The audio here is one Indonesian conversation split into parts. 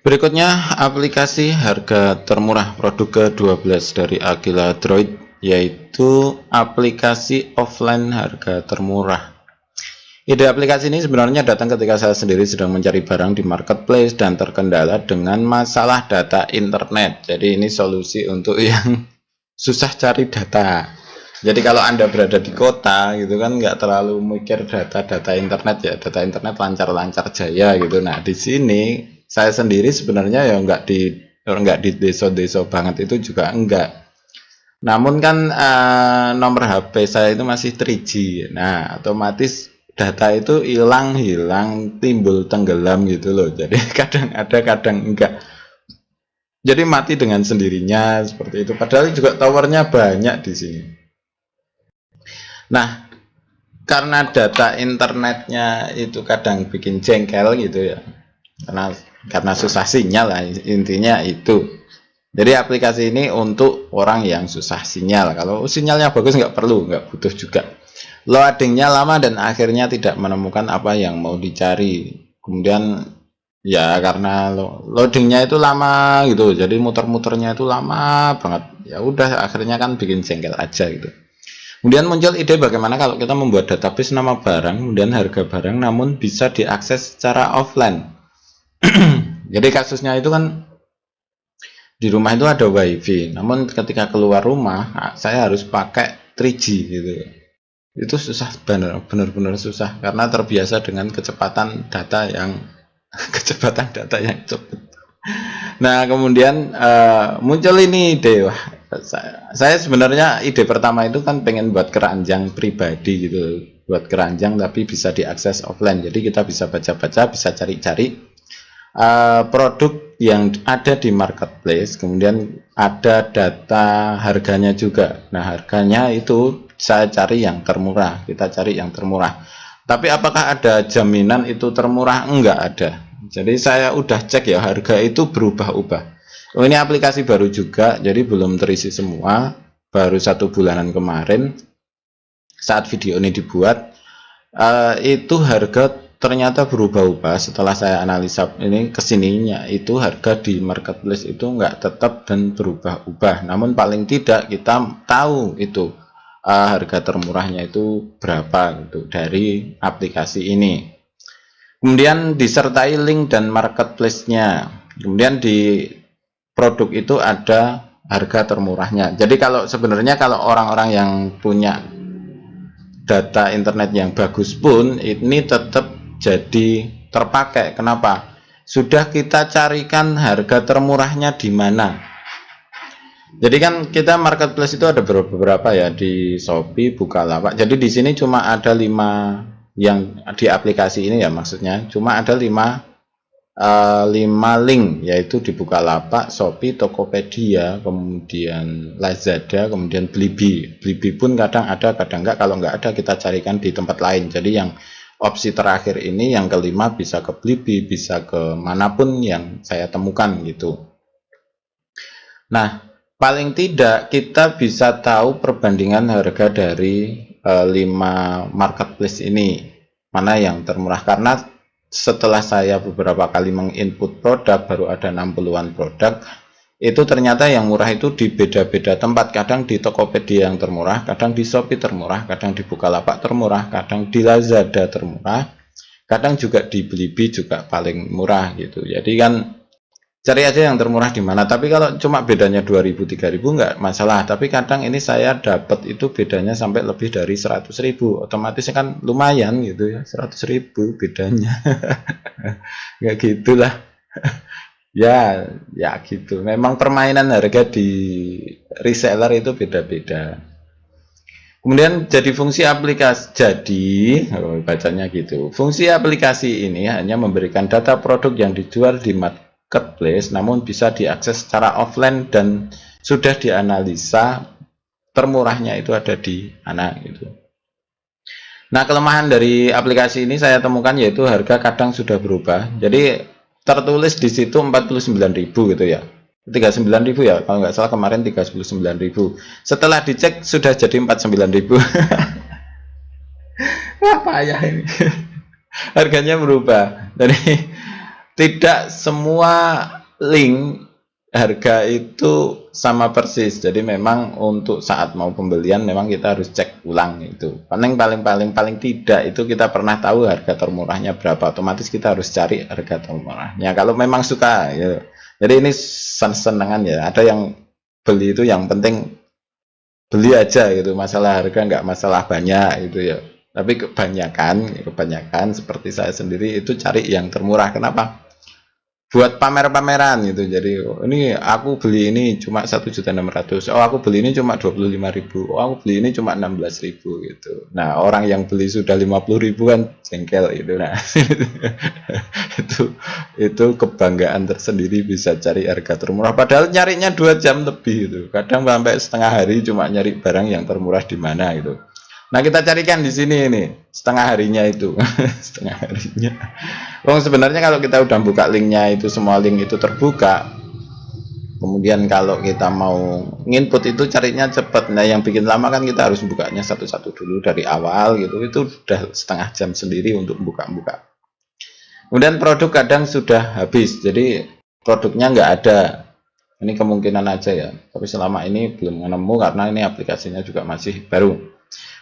Berikutnya aplikasi harga termurah produk ke-12 dari Aquila Droid, yaitu aplikasi offline harga termurah. Ide aplikasi ini sebenarnya datang ketika saya sendiri sedang mencari barang di marketplace dan terkendala dengan masalah data internet. Jadi ini solusi untuk yang susah cari data. Jadi kalau Anda berada di kota gitu kan nggak terlalu mikir data internet, ya data internet lancar-lancar jaya gitu. Nah di sini saya sendiri sebenarnya ya nggak di desa-desa banget itu juga enggak. Namun kan nomor HP saya itu masih 3G. Nah, otomatis data itu hilang, timbul tenggelam gitu loh. Jadi kadang ada, kadang enggak. Jadi mati dengan sendirinya seperti itu. Padahal juga towernya banyak di sini. Nah, karena data internetnya itu kadang bikin jengkel gitu ya. Karena susah sinyal lah intinya itu. Jadi aplikasi ini untuk orang yang susah sinyal. Kalau sinyalnya bagus nggak butuh juga. Loadingnya lama dan akhirnya tidak menemukan apa yang mau dicari. Kemudian ya karena loadingnya itu lama gitu, jadi muter-muternya itu lama banget. Ya udah akhirnya kan bikin jengkel aja gitu. Kemudian muncul ide bagaimana kalau kita membuat database nama barang, kemudian harga barang, namun bisa diakses secara offline. Jadi kasusnya itu kan di rumah itu ada wifi, namun ketika keluar rumah saya harus pakai 3G gitu. Itu susah, benar-benar susah karena terbiasa dengan kecepatan data yang cepat. Nah kemudian muncul ini ide, wah, saya sebenarnya ide pertama itu kan pengen buat keranjang pribadi gitu, buat keranjang tapi bisa diakses offline, jadi kita bisa baca-baca, bisa cari-cari produk yang ada di marketplace, kemudian ada data harganya juga. Nah harganya itu saya cari yang termurah, kita cari yang termurah. Tapi apakah ada jaminan itu termurah? Enggak ada. Jadi saya udah cek ya, harga itu berubah-ubah. Oh, ini aplikasi baru juga, jadi belum terisi semua, baru 1 bulanan kemarin saat video ini dibuat. Itu harga ternyata berubah-ubah. Setelah saya analisa ini kesininya, itu harga di marketplace itu nggak tetap dan berubah-ubah, namun paling tidak kita tahu itu harga termurahnya itu berapa gitu dari aplikasi ini. Kemudian disertai link dan marketplace-nya. Kemudian di produk itu ada harga termurahnya. Jadi kalau sebenarnya kalau orang-orang yang punya data internet yang bagus pun ini tetap jadi terpakai. Kenapa? Sudah kita carikan harga termurahnya di mana. Jadi kan kita marketplace itu ada beberapa ya, di Shopee, Bukalapak. Jadi di sini cuma ada 5 yang di aplikasi ini ya, maksudnya cuma ada 5 link, yaitu di Bukalapak, Shopee, Tokopedia, kemudian Lazada, kemudian Blibli. Blibli pun kadang ada, kadang enggak. Kalau enggak ada kita carikan di tempat lain. Jadi yang opsi terakhir ini yang kelima bisa ke Blibli, bisa ke manapun yang saya temukan gitu. Nah, paling tidak kita bisa tahu perbandingan harga dari 5 marketplace ini mana yang termurah, karena setelah saya beberapa kali menginput produk, baru ada 60-an produk, itu ternyata yang murah itu di beda-beda tempat. Kadang di Tokopedia yang termurah, kadang di Shopee termurah, kadang di Bukalapak termurah, kadang di Lazada termurah, kadang juga di Blibli juga paling murah gitu. Jadi kan cari aja yang termurah di mana. Tapi kalau cuma bedanya 2000 3000 nggak masalah. Tapi kadang ini saya dapat itu bedanya sampai lebih dari 100.000. Otomatis kan lumayan gitu ya, 100.000 bedanya. Nggak gitulah. Ya, ya gitu. Memang permainan harga di reseller itu beda-beda. Kemudian jadi fungsi aplikasi, bacanya gitu. Fungsi aplikasi ini hanya memberikan data produk yang dijual di marketplace, namun bisa diakses secara offline dan sudah dianalisa termurahnya itu ada di mana gitu. Nah kelemahan dari aplikasi ini saya temukan yaitu harga kadang sudah berubah. Jadi tertulis di situ 49.000 gitu ya. 39.000 ya, kalau nggak salah kemarin 39.000. Setelah dicek sudah jadi 49.000. Wah payah ini. Harganya berubah dari tidak semua link harga itu sama persis. Jadi memang untuk saat mau pembelian memang kita harus cek ulang itu. Paling tidak itu kita pernah tahu harga termurahnya berapa. Otomatis kita harus cari harga termurahnya. Kalau memang suka ya. Jadi ini senengan ya. Ada yang beli itu yang penting beli aja gitu. Masalah harga nggak masalah banyak gitu ya. Tapi kebanyakan seperti saya sendiri itu cari yang termurah. Kenapa? Buat pamer-pameran gitu. Jadi ini aku beli ini cuma 1.600.000. Oh, aku beli ini cuma 25.000. Oh, aku beli ini cuma 16.000 gitu. Nah, orang yang beli sudah 50.000 kan jengkel gitu. Nah, itu kebanggaan tersendiri bisa cari harga termurah. Padahal nyarinya 2 jam lebih gitu. Kadang sampai setengah hari cuma nyari barang yang termurah di mana gitu. Nah, kita carikan di sini ini setengah harinya itu. Setengah harinya. Sebenarnya kalau kita udah buka linknya itu semua link itu terbuka. Kemudian kalau kita mau nginput itu carinya cepat. Nah, yang bikin lama kan kita harus bukanya satu-satu dulu dari awal gitu. Itu udah setengah jam sendiri untuk buka-buka. Kemudian produk kadang sudah habis. Jadi produknya nggak ada. Ini kemungkinan aja ya. Tapi selama ini belum nemu karena ini aplikasinya juga masih baru.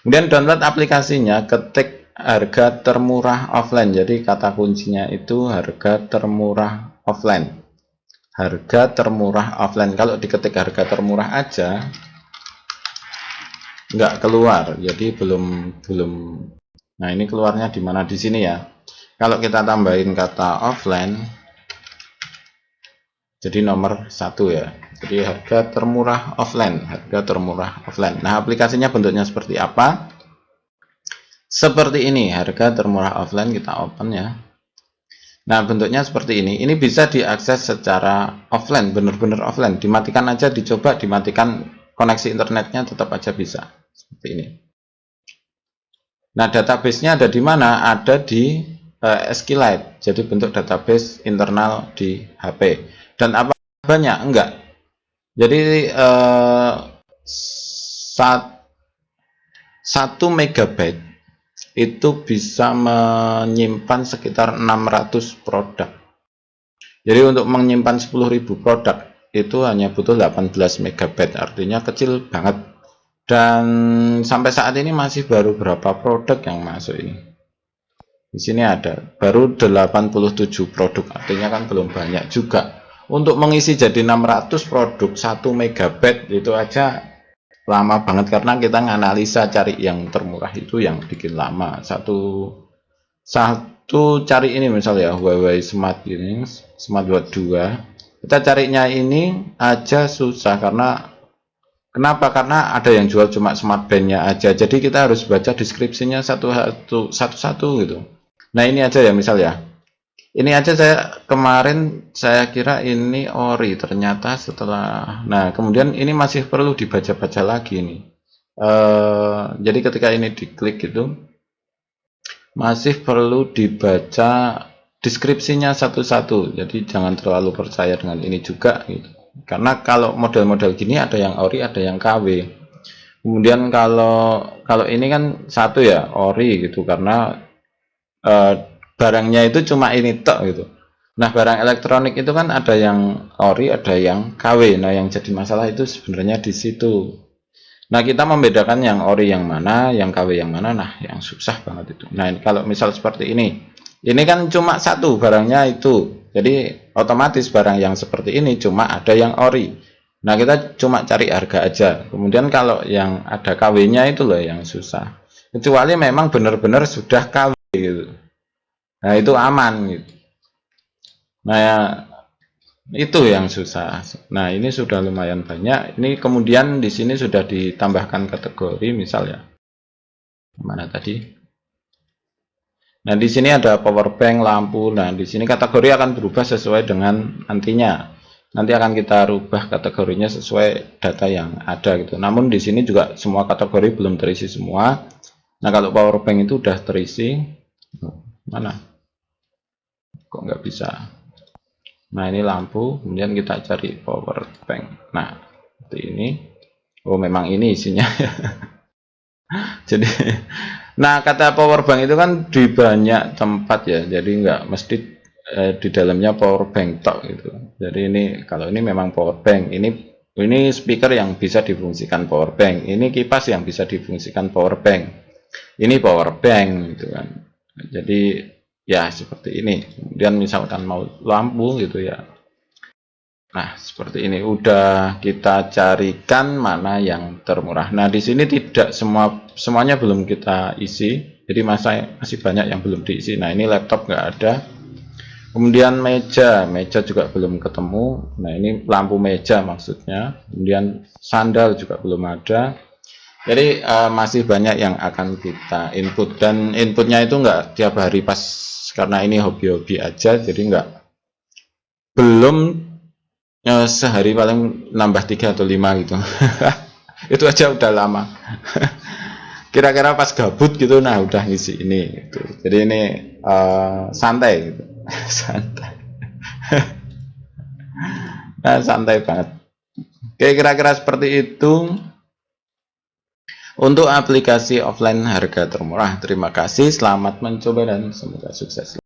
Kemudian download aplikasinya, ketik harga termurah offline. Jadi kata kuncinya itu harga termurah offline. Harga termurah offline. Kalau diketik harga termurah aja nggak keluar. Jadi belum. Nah, ini keluarnya di mana? Di sini ya. Kalau kita tambahin kata offline, jadi nomor 1 ya. Jadi harga termurah offline, harga termurah offline. Nah, aplikasinya bentuknya seperti apa? Seperti ini, harga termurah offline, kita open ya. Nah, bentuknya seperti ini. Ini bisa diakses secara offline, benar-benar offline. Dimatikan aja, dicoba, dimatikan koneksi internetnya tetap aja bisa. Seperti ini. Nah, database-nya ada di mana? Ada di SQLite. Jadi bentuk database internal di HP. Dan apa banyak? Enggak. Jadi 1 megabyte itu bisa menyimpan sekitar 600 produk. Jadi untuk menyimpan 10.000 produk itu hanya butuh 18 megabyte, artinya kecil banget. Dan sampai saat ini masih baru berapa produk yang masuk ini. Di sini ada baru 87 produk, artinya kan belum banyak juga. Untuk mengisi jadi 600 produk 1 megabyte itu aja lama banget karena kita nganalisa cari yang termurah itu yang bikin lama. Satu cari ini misalnya Huawei Smart ini, Smartwatch 2. Kita carinya ini aja susah karena kenapa? Karena ada yang jual cuma smart band-nya aja. Jadi kita harus baca deskripsinya satu-satu gitu. Nah, ini aja ya misal ya. Ini aja kemarin saya kira ini ori, ternyata setelah. Nah, kemudian ini masih perlu dibaca-baca lagi nih. Jadi ketika ini diklik gitu, masih perlu dibaca deskripsinya satu-satu. Jadi jangan terlalu percaya dengan ini juga gitu. Karena kalau model-model gini ada yang ori, ada yang KW. Kemudian kalau ini kan satu ya ori gitu karena barangnya itu cuma ini tok gitu. Nah, barang elektronik itu kan ada yang ori, ada yang KW. Nah, yang jadi masalah itu sebenarnya di situ. Nah, kita membedakan yang ori yang mana, yang KW yang mana. Nah, yang susah banget itu. Nah, kalau misal seperti ini kan cuma satu barangnya itu. Jadi otomatis barang yang seperti ini cuma ada yang ori. Nah, kita cuma cari harga aja. Kemudian kalau yang ada KW-nya itu loh yang susah. Kecuali memang benar-benar sudah KW gitu. Nah, itu aman gitu. Nah, ya, itu yang susah. Nah, ini sudah lumayan banyak. Ini kemudian di sini sudah ditambahkan kategori misalnya. Mana tadi? Nah, di sini ada power bank, lampu. Nah, di sini kategori akan berubah sesuai dengan nantinya. Nanti akan kita rubah kategorinya sesuai data yang ada gitu. Namun di sini juga semua kategori belum terisi semua. Nah, kalau power bank itu udah terisi. Mana? Kok nggak bisa? Nah, ini lampu, kemudian kita cari power bank. Nah, seperti ini. Oh, memang ini isinya. Jadi, nah kata power bank itu kan di banyak tempat ya. Jadi nggak mesti di dalamnya power bank tok gitu. Jadi ini kalau ini memang power bank, ini speaker yang bisa difungsikan power bank, ini kipas yang bisa difungsikan power bank, ini power bank gitu kan. Jadi ya seperti ini. Kemudian misalkan mau lampu gitu ya. Nah, seperti ini udah kita carikan mana yang termurah. Nah, di sini tidak semuanya belum kita isi. Jadi masih banyak yang belum diisi. Nah, ini laptop nggak ada. Kemudian meja juga belum ketemu. Nah, ini lampu meja maksudnya. Kemudian sandal juga belum ada. Jadi masih banyak yang akan kita input, dan inputnya itu nggak tiap hari pas, karena ini hobi-hobi aja. Jadi nggak, belum sehari paling nambah 3 atau 5 gitu. Itu aja udah lama. Kira-kira pas gabut gitu, nah udah ngisi ini gitu. Jadi ini santai gitu. Santai. Nah, santai banget. Oke, kira-kira seperti itu untuk aplikasi offline harga termurah. Terima kasih, selamat mencoba dan semoga sukses.